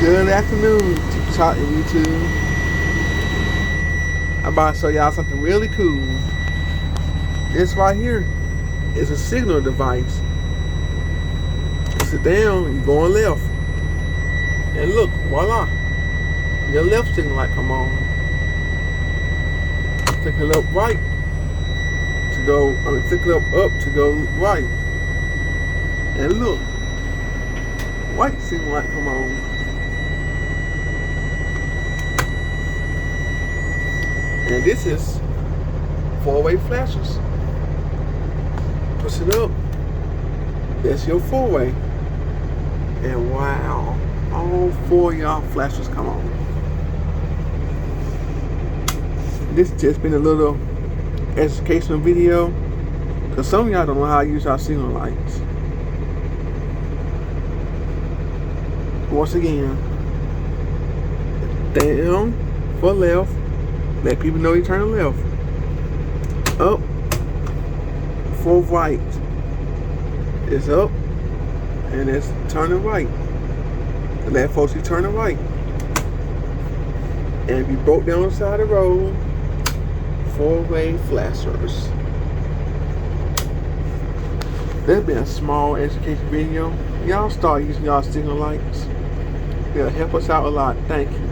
Good afternoon, TikTok and YouTube. I'm about to show y'all something really cool. This right here is a signal device. You sit down, you going left. And look, voila. Your left signal light come on. Click it up right to go, click it up to go right. And look, white signal light come on. And this is four-way flashers. Push it up. That's your four-way. And wow, all four of y'all flashers come on. This just been a little educational video, because some of y'all don't know how to use our signal lights. Once again, down for left. Let people know you turn left. Up for right. It's up and it's turning right. Let folks you turning right. And if you broke down the side of the road, four-way flashers. There's been a small education video. Y'all start using y'all signal lights. It'll help us out a lot. Thank you.